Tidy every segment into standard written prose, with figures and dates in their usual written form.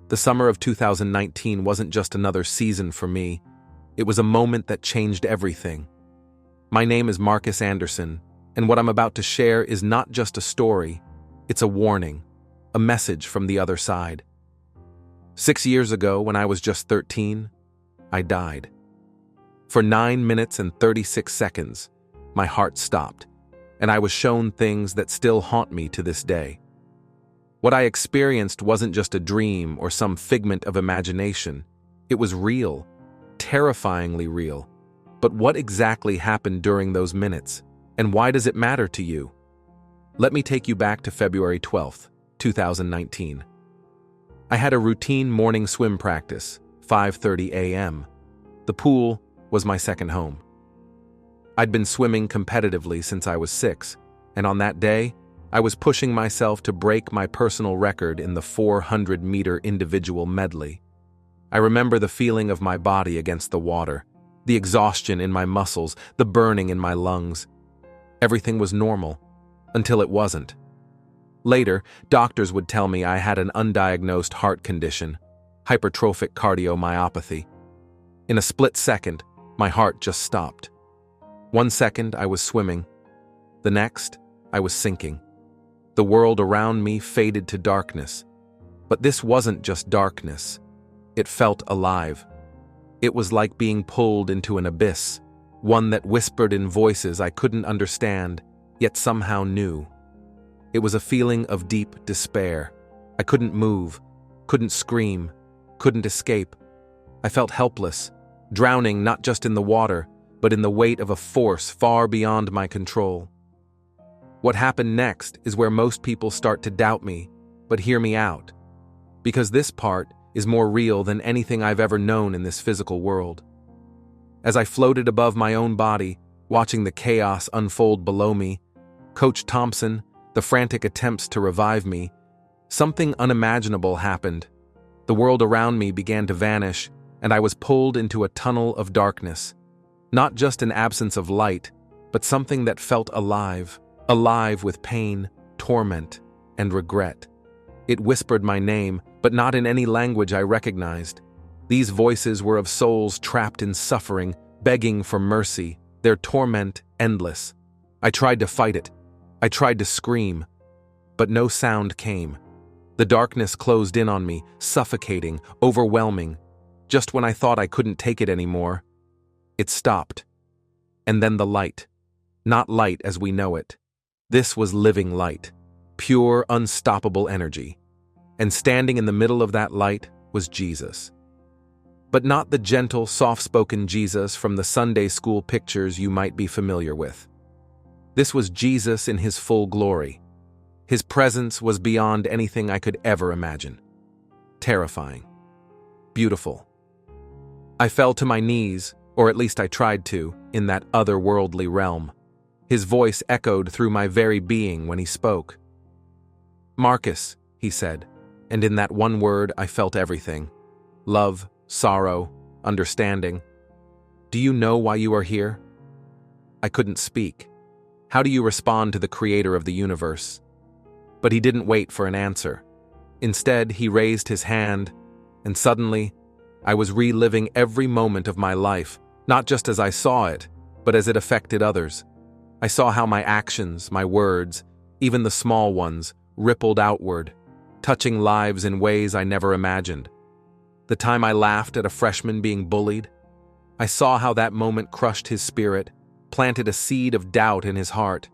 The summer of 2019 wasn't just another season for me. It was a moment that changed everything. My name is Marcus Anderson, and what I'm about to share is not just a story, it's a warning, a message from the other side. 6 years ago, when I was just 13, I died. For 9 minutes and 36 seconds, my heart stopped, and I was shown things that still haunt me to this day. What I experienced wasn't just a dream or some figment of imagination. It was real, terrifyingly real. But what exactly happened during those minutes, and why does it matter to you? Let me take you back to February 12th, 2019. I had a routine morning swim practice, 5:30 a.m. The pool was my second home. I'd been swimming competitively since I was 6, and on that day, I was pushing myself to break my personal record in the 400-meter individual medley. I remember the feeling of my body against the water, the exhaustion in my muscles, the burning in my lungs. Everything was normal, until it wasn't. Later, doctors would tell me I had an undiagnosed heart condition, hypertrophic cardiomyopathy. In a split second, my heart just stopped. 1 second, I was swimming. The next, I was sinking. The world around me faded to darkness. But this wasn't just darkness. It felt alive. It was like being pulled into an abyss, one that whispered in voices I couldn't understand, yet somehow knew. It was a feeling of deep despair. I couldn't move, couldn't scream, couldn't escape. I felt helpless, drowning not just in the water, but in the weight of a force far beyond my control. What happened next is where most people start to doubt me, but hear me out. Because this part is more real than anything I've ever known in this physical world. As I floated above my own body, watching the chaos unfold below me, Coach Thompson, the frantic attempts to revive me, something unimaginable happened. The world around me began to vanish, and I was pulled into a tunnel of darkness. Not just an absence of light, but something that felt alive with pain, torment, and regret. It whispered my name, but not in any language I recognized. These voices were of souls trapped in suffering, begging for mercy, their torment endless. I tried to fight it. I tried to scream, but no sound came. The darkness closed in on me, suffocating, overwhelming. Just when I thought I couldn't take it anymore, it stopped. And then the light. Not light as we know it. This was living light, pure, unstoppable energy. And standing in the middle of that light was Jesus. But not the gentle, soft-spoken Jesus from the Sunday school pictures you might be familiar with. This was Jesus in his full glory. His presence was beyond anything I could ever imagine. Terrifying. Beautiful. I fell to my knees, or at least I tried to, in that otherworldly realm. His voice echoed through my very being when he spoke. "Marcus," he said, and in that one word I felt everything. Love, sorrow, understanding. "Do you know why you are here?" I couldn't speak. How do you respond to the creator of the universe? But he didn't wait for an answer. Instead, he raised his hand, and suddenly, I was reliving every moment of my life, not just as I saw it, but as it affected others. I saw how my actions, my words, even the small ones, rippled outward, touching lives in ways I never imagined. The time I laughed at a freshman being bullied, I saw how that moment crushed his spirit, planted a seed of doubt in his heart.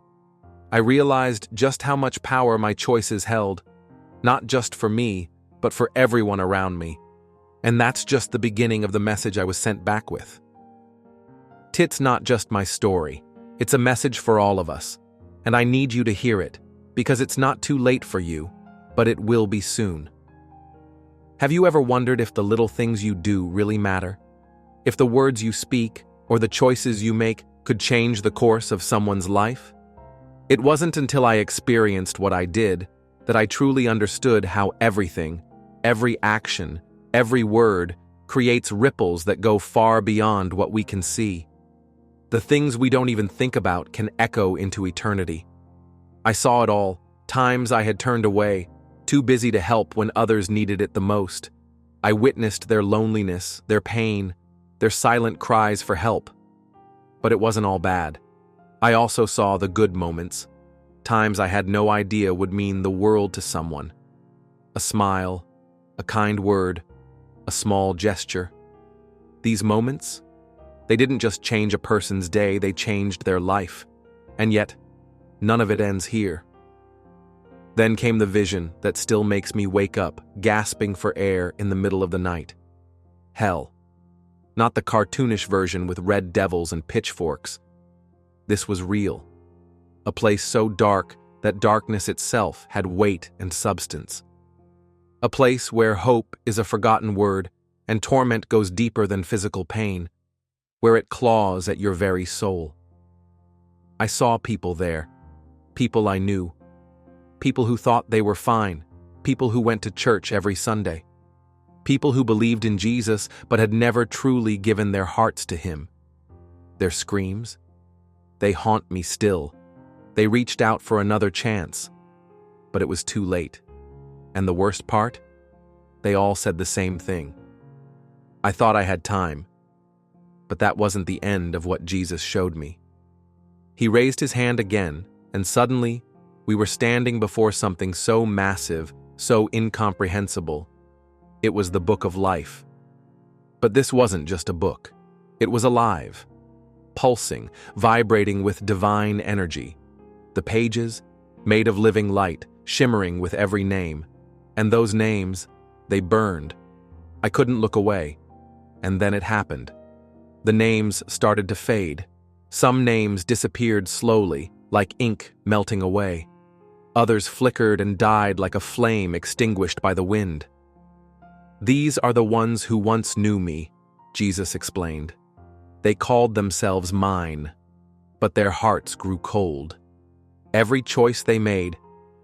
I realized just how much power my choices held, not just for me, but for everyone around me. And that's just the beginning of the message I was sent back with. It's not just my story. It's a message for all of us, and I need you to hear it, because it's not too late for you, but it will be soon. Have you ever wondered if the little things you do really matter? If the words you speak, or the choices you make, could change the course of someone's life? It wasn't until I experienced what I did that I truly understood how everything, every action, every word, creates ripples that go far beyond what we can see. The things we don't even think about can echo into eternity. I saw it all, times I had turned away, too busy to help when others needed it the most, I witnessed their loneliness, their pain, their silent cries for help. But it wasn't all bad. I also saw the good moments, times I had no idea would mean the world to someone. A smile, a kind word, a small gesture. These moments, they didn't just change a person's day, they changed their life. And yet, none of it ends here. Then came the vision that still makes me wake up, gasping for air in the middle of the night. Hell. Not the cartoonish version with red devils and pitchforks. This was real. A place so dark that darkness itself had weight and substance. A place where hope is a forgotten word and torment goes deeper than physical pain, where it claws at your very soul. I saw people there, people I knew, people who thought they were fine, people who went to church every Sunday, people who believed in Jesus but had never truly given their hearts to him. Their screams, they haunt me still. They reached out for another chance, but it was too late. And the worst part? They all said the same thing. I thought I had time, but that wasn't the end of what Jesus showed me. He raised his hand again, and suddenly, we were standing before something so massive, so incomprehensible. It was the Book of Life. But this wasn't just a book. It was alive, pulsing, vibrating with divine energy. The pages, made of living light, shimmering with every name. And those names, they burned. I couldn't look away. And then it happened. The names started to fade. Some names disappeared slowly, like ink melting away. Others flickered and died like a flame extinguished by the wind. These are the ones who once knew me, Jesus explained. They called themselves mine, but their hearts grew cold. Every choice they made,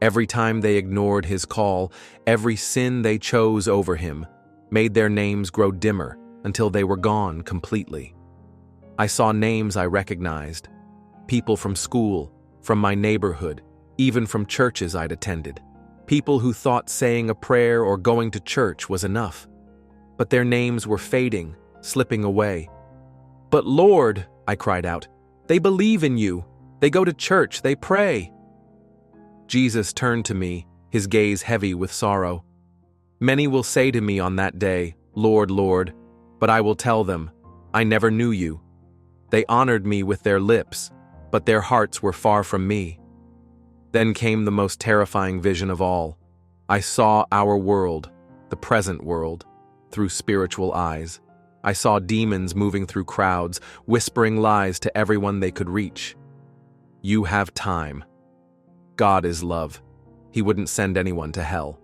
every time they ignored his call, every sin they chose over him, made their names grow dimmer until they were gone completely. I saw names I recognized, people from school, from my neighborhood, even from churches I'd attended. People who thought saying a prayer or going to church was enough. But their names were fading, slipping away. "But Lord," I cried out, "they believe in you. They go to church, they pray." Jesus turned to me, his gaze heavy with sorrow. "Many will say to me on that day, 'Lord, Lord,' but I will tell them, 'I never knew you.' They honored me with their lips, but their hearts were far from me." Then came the most terrifying vision of all. I saw our world, the present world, through spiritual eyes. I saw demons moving through crowds, whispering lies to everyone they could reach. You have time. God is love. He wouldn't send anyone to hell.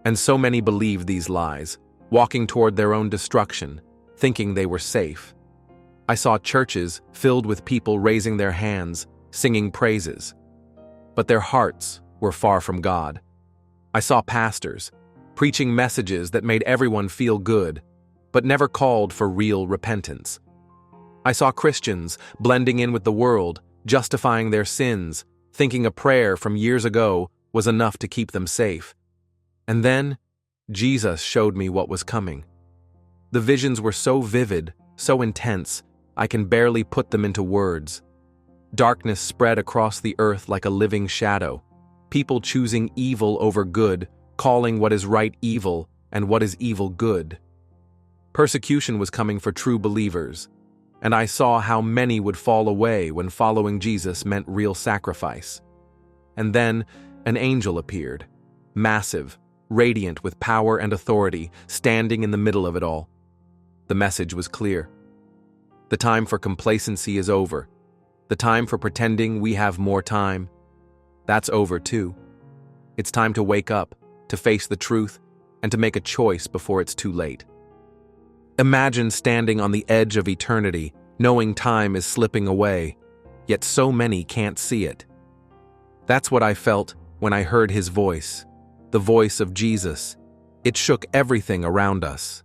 And so many believed these lies, walking toward their own destruction, thinking they were safe. I saw churches filled with people raising their hands, singing praises. But their hearts were far from God. I saw pastors preaching messages that made everyone feel good, but never called for real repentance. I saw Christians blending in with the world, justifying their sins, thinking a prayer from years ago was enough to keep them safe. And then, Jesus showed me what was coming. The visions were so vivid, so intense, I can barely put them into words. Darkness spread across the earth like a living shadow, people choosing evil over good, calling what is right evil and what is evil good. Persecution was coming for true believers, and I saw how many would fall away when following Jesus meant real sacrifice. And then an angel appeared, massive, radiant with power and authority, standing in the middle of it all. The message was clear. The time for complacency is over. The time for pretending we have more time, that's over too. It's time to wake up, to face the truth, and to make a choice before it's too late. Imagine standing on the edge of eternity, knowing time is slipping away, yet so many can't see it. That's what I felt when I heard his voice, the voice of Jesus. It shook everything around us.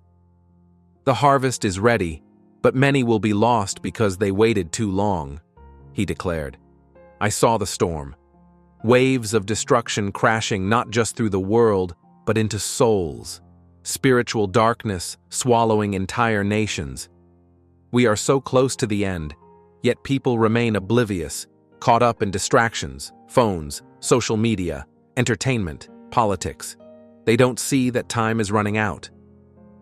The harvest is ready, but many will be lost because they waited too long, he declared. I saw the storm. Waves of destruction crashing not just through the world, but into souls. spiritual darkness swallowing entire nations. We are so close to the end, yet people remain oblivious, caught up in distractions, phones, social media, entertainment, politics. They don't see that time is running out.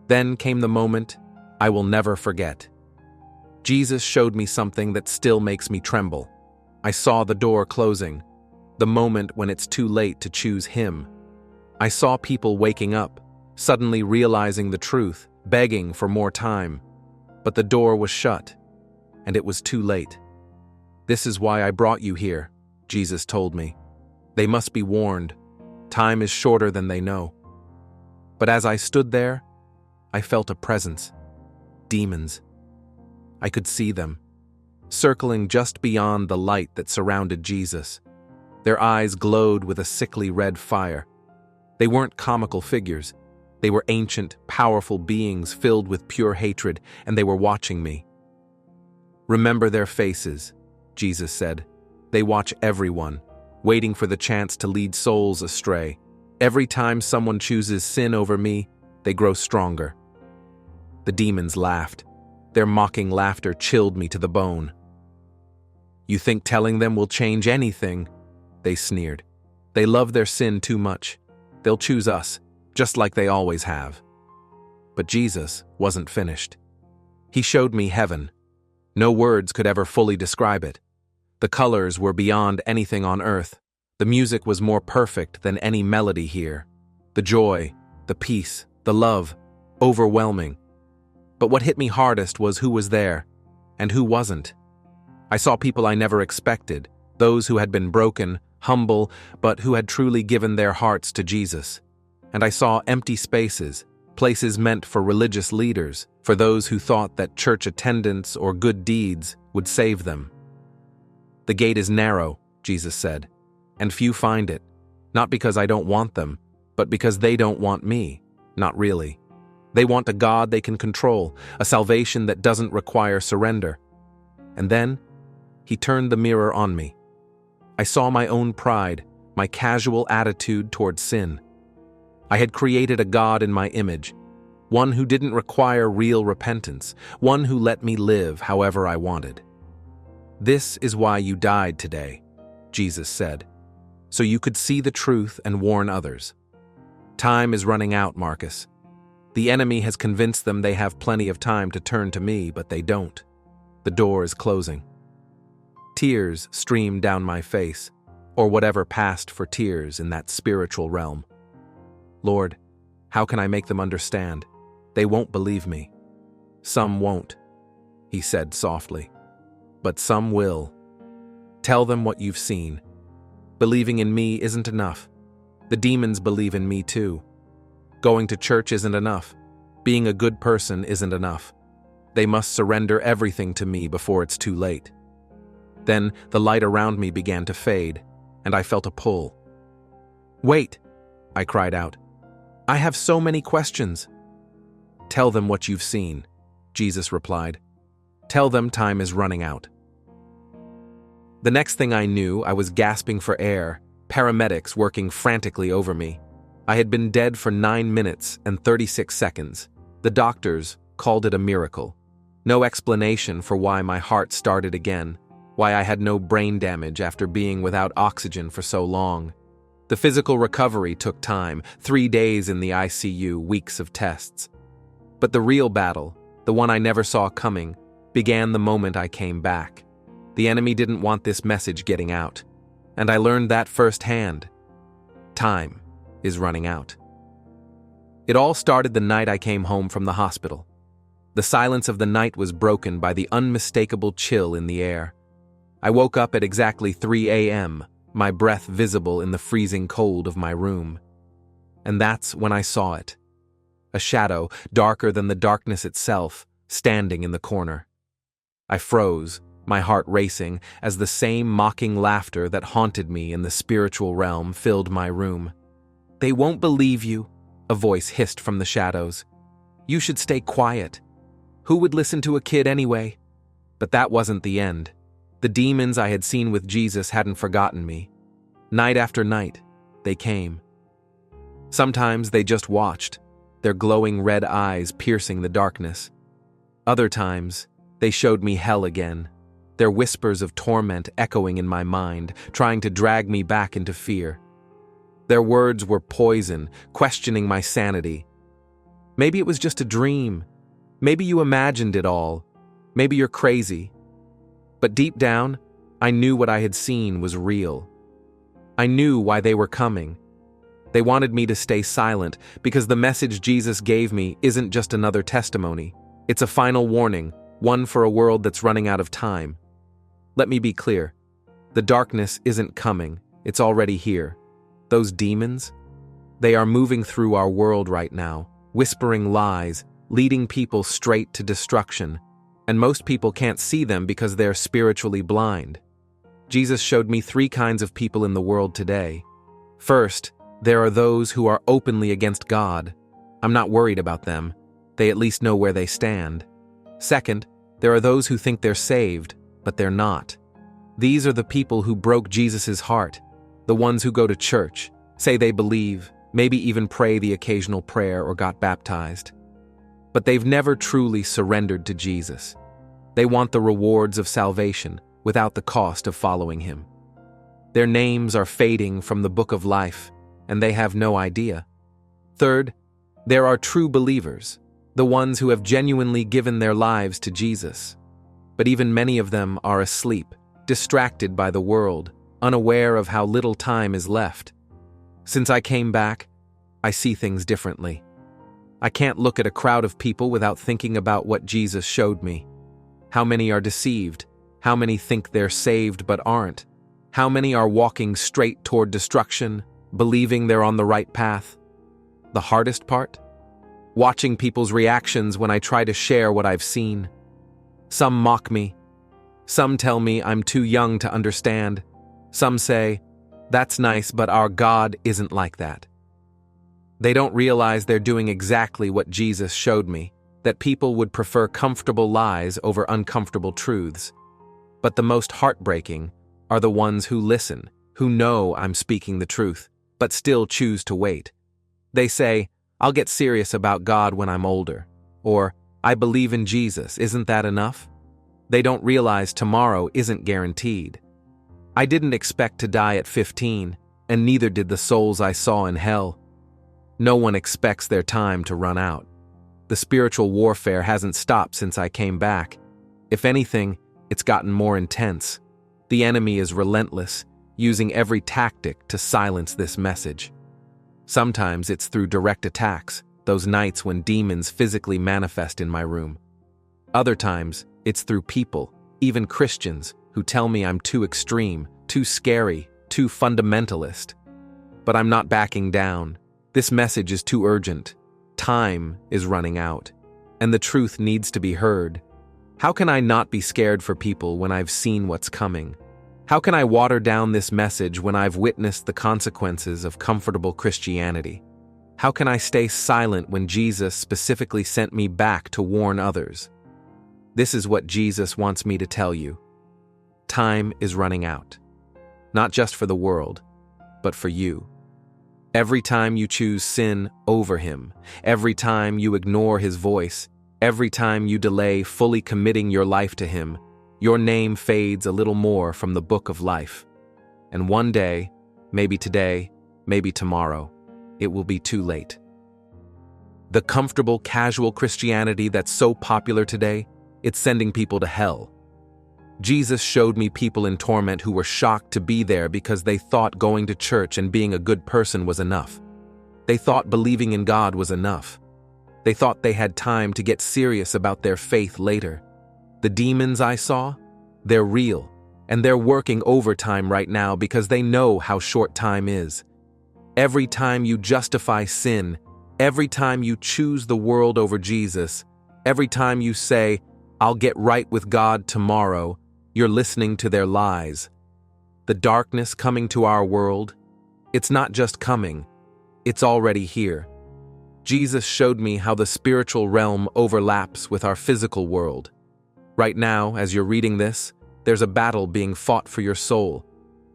Then came the moment I will never forget. Jesus showed me something that still makes me tremble. I saw the door closing, the moment when it's too late to choose Him. I saw people waking up, suddenly realizing the truth, begging for more time. But the door was shut, and it was too late. "This is why I brought you here," Jesus told me. "They must be warned. Time is shorter than they know." But as I stood there, I felt a presence. Demons. I could see them, circling just beyond the light that surrounded Jesus. Their eyes glowed with a sickly red fire. They weren't comical figures. They were ancient, powerful beings filled with pure hatred, and they were watching me. "Remember their faces," Jesus said. "They watch everyone, waiting for the chance to lead souls astray. Every time someone chooses sin over me, they grow stronger." The demons laughed. Their mocking laughter chilled me to the bone. "You think telling them will change anything?" They sneered. "They love their sin too much. They'll choose us, just like they always have." But Jesus wasn't finished. He showed me heaven. No words could ever fully describe it. The colors were beyond anything on earth. The music was more perfect than any melody here. The joy, the peace, the love, overwhelming. But what hit me hardest was who was there, and who wasn't. I saw people I never expected, those who had been broken, humble, but who had truly given their hearts to Jesus. And I saw empty spaces, places meant for religious leaders, for those who thought that church attendance or good deeds would save them. "The gate is narrow," Jesus said, "and few find it, not because I don't want them, but because they don't want me, not really. They want a God they can control, a salvation that doesn't require surrender." And then, He turned the mirror on me. I saw my own pride, my casual attitude toward sin. I had created a God in my image, one who didn't require real repentance, one who let me live however I wanted. "This is why you died today," Jesus said, "so you could see the truth and warn others. Time is running out, Marcus. The enemy has convinced them they have plenty of time to turn to me, but they don't. The door is closing." Tears streamed down my face, or whatever passed for tears in that spiritual realm. "Lord, how can I make them understand? They won't believe me." "Some won't," He said softly, "but some will. Tell them what you've seen. Believing in me isn't enough. The demons believe in me too. Going to church isn't enough. Being a good person isn't enough. They must surrender everything to me before it's too late." Then the light around me began to fade, and I felt a pull. "Wait," I cried out. "I have so many questions." "Tell them what you've seen," Jesus replied. "Tell them time is running out." The next thing I knew, I was gasping for air, paramedics working frantically over me. I had been dead for 9 minutes and 36 seconds. The doctors called it a miracle. No explanation for why my heart started again, why I had no brain damage after being without oxygen for so long. The physical recovery took time, 3 days in the ICU, weeks of tests. But the real battle, the one I never saw coming, began the moment I came back. The enemy didn't want this message getting out, and I learned that firsthand. Time is running out. It all started the night I came home from the hospital. The silence of the night was broken by the unmistakable chill in the air. I woke up at exactly 3 a.m., my breath visible in the freezing cold of my room. And that's when I saw it. A shadow, darker than the darkness itself, standing in the corner. I froze, my heart racing, as the same mocking laughter that haunted me in the spiritual realm filled my room. "They won't believe you," a voice hissed from the shadows. "You should stay quiet. Who would listen to a kid anyway?" But that wasn't the end. The demons I had seen with Jesus hadn't forgotten me. Night after night, they came. Sometimes they just watched. their glowing red eyes piercing the darkness. Other times, they showed me hell again, their whispers of torment echoing in my mind, trying to drag me back into fear. Their words were poison, questioning my sanity. Maybe it was just a dream. Maybe you imagined it all. Maybe you're crazy. But deep down, I knew what I had seen was real. I knew why they were coming. They wanted me to stay silent because the message Jesus gave me isn't just another testimony. It's a final warning, one for a world that's running out of time. Let me be clear. The darkness isn't coming. It's already here. Those demons? They are moving through our world right now, whispering lies, leading people straight to destruction. And most people can't see them because they're spiritually blind. Jesus showed me 3 kinds of people in the world today. First, there are those who are openly against God. I'm not worried about them. They at least know where they stand. Second, there are those who think they're saved, but they're not. These are the people who broke Jesus' heart, the ones who go to church, say they believe, maybe even pray the occasional prayer or got baptized. But they've never truly surrendered to Jesus. They want the rewards of salvation without the cost of following him. Their names are fading from the book of life, and they have no idea. Third, there are true believers, the ones who have genuinely given their lives to Jesus. But even many of them are asleep, distracted by the world, unaware of how little time is left. Since I came back, I see things differently. I can't look at a crowd of people without thinking about what Jesus showed me. How many are deceived? How many think they're saved but aren't? How many are walking straight toward destruction, believing they're on the right path? The hardest part? Watching people's reactions when I try to share what I've seen. Some mock me. Some tell me I'm too young to understand. Some say, "That's nice, but our God isn't like that." They don't realize they're doing exactly what Jesus showed me, that people would prefer comfortable lies over uncomfortable truths. But the most heartbreaking are the ones who listen, who know I'm speaking the truth, but still choose to wait. They say, "I'll get serious about God when I'm older," or "I believe in Jesus, isn't that enough?" They don't realize tomorrow isn't guaranteed. I didn't expect to die at 15, and neither did the souls I saw in hell. No one expects their time to run out. The spiritual warfare hasn't stopped since I came back. If anything, it's gotten more intense. The enemy is relentless, using every tactic to silence this message. Sometimes it's through direct attacks, those nights when demons physically manifest in my room. Other times, it's through people, even Christians, who tell me I'm too extreme, too scary, too fundamentalist. But I'm not backing down. This message is too urgent. Time is running out, and the truth needs to be heard. How can I not be scared for people when I've seen what's coming? How can I water down this message when I've witnessed the consequences of comfortable Christianity? How can I stay silent when Jesus specifically sent me back to warn others? This is what Jesus wants me to tell you. Time is running out. Not just for the world, but for you. Every time you choose sin over him, every time you ignore his voice, every time you delay fully committing your life to him, your name fades a little more from the book of life. And one day, maybe today, maybe tomorrow, it will be too late. The comfortable, casual Christianity that's so popular today, it's sending people to hell. Jesus showed me people in torment who were shocked to be there because they thought going to church and being a good person was enough. They thought believing in God was enough. They thought they had time to get serious about their faith later. The demons I saw, they're real, and they're working overtime right now because they know how short time is. Every time you justify sin, every time you choose the world over Jesus, every time you say, "I'll get right with God tomorrow," you're listening to their lies. The darkness coming to our world, it's not just coming, it's already here. Jesus showed me how the spiritual realm overlaps with our physical world. Right now, as you're reading this, there's a battle being fought for your soul.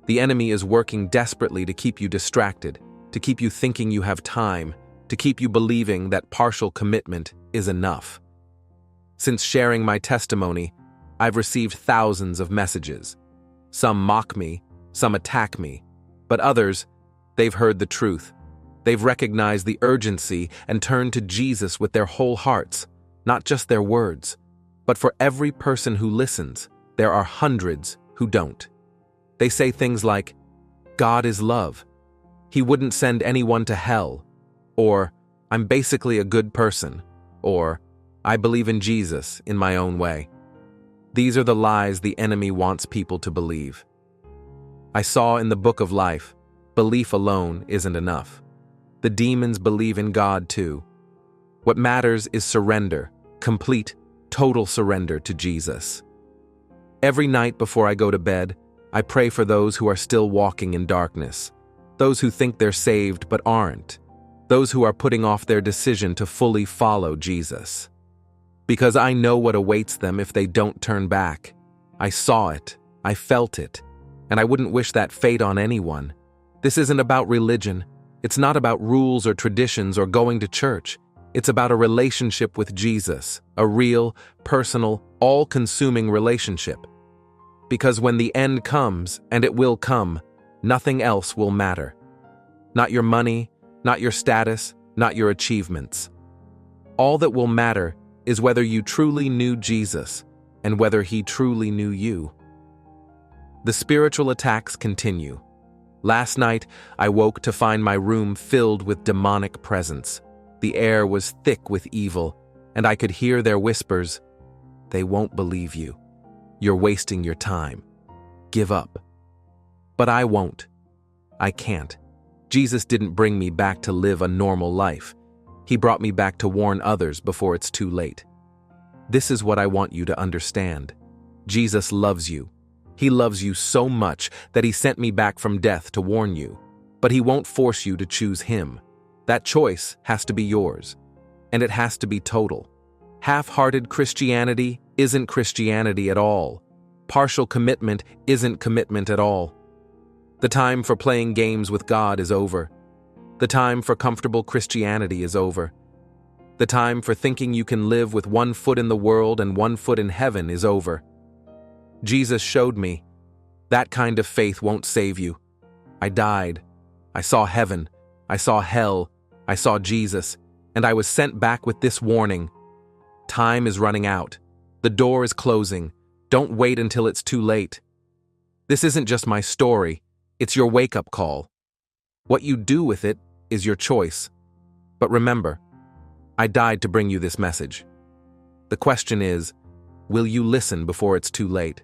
The enemy is working desperately to keep you distracted, to keep you thinking you have time, to keep you believing that partial commitment is enough. Since sharing my testimony, I've received thousands of messages. Some mock me, some attack me, but others, they've heard the truth. They've recognized the urgency and turned to Jesus with their whole hearts, not just their words. But for every person who listens, there are hundreds who don't. They say things like, "God is love. He wouldn't send anyone to hell," or "I'm basically a good person," or "I believe in Jesus in my own way." These are the lies the enemy wants people to believe. I saw in the book of life, belief alone isn't enough. The demons believe in God too. What matters is surrender, complete, total surrender to Jesus. Every night before I go to bed, I pray for those who are still walking in darkness, those who think they're saved but aren't, those who are putting off their decision to fully follow Jesus. Because I know what awaits them if they don't turn back. I saw it, I felt it, and I wouldn't wish that fate on anyone. This isn't about religion. It's not about rules or traditions or going to church. It's about a relationship with Jesus, a real, personal, all-consuming relationship. Because when the end comes, and it will come, nothing else will matter. Not your money, not your status, not your achievements. All that will matter is whether you truly knew Jesus and whether he truly knew you. The spiritual attacks continue. Last night, I woke to find my room filled with demonic presence. The air was thick with evil, and I could hear their whispers. "They won't believe you. You're wasting your time. Give up." But I won't. I can't. Jesus didn't bring me back to live a normal life. He brought me back to warn others before it's too late. This is what I want you to understand. Jesus loves you. He loves you so much that he sent me back from death to warn you. But he won't force you to choose him. That choice has to be yours. And it has to be total. Half-hearted Christianity isn't Christianity at all. Partial commitment isn't commitment at all. The time for playing games with God is over. The time for comfortable Christianity is over. The time for thinking you can live with one foot in the world and one foot in heaven is over. Jesus showed me, that kind of faith won't save you. I died. I saw heaven. I saw hell. I saw Jesus. And I was sent back with this warning. Time is running out. The door is closing. Don't wait until it's too late. This isn't just my story. It's your wake-up call. What you do with it is your choice. But remember, I died to bring you this message. The question is, will you listen before it's too late?